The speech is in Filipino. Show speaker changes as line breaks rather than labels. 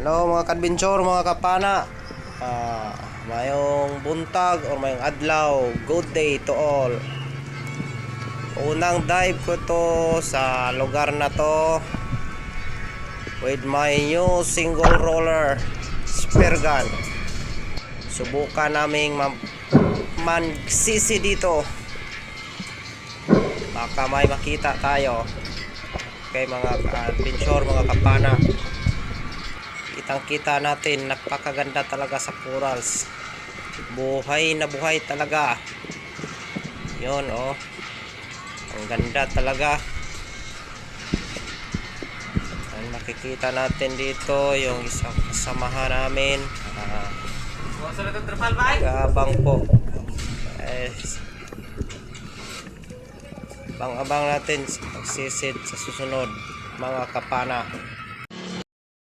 Hello mga kadventure, mga kapana. Mayong buntag or mayong adlaw. Good day to all. Unang dive ko to sa lugar na to with my new single roller spear gun. Subukan naming magsisi dito. Baka may makita tayo. Okay mga adventure, mga kapana. Kitang-kita natin, napakaganda talaga sa corals. Buhay na buhay talaga. Yun, oh. Ang ganda talaga. Ang makikita natin dito, yung isang kasamahan namin. Abang po. Abang-abang natin magsisid sa susunod, mga kapana.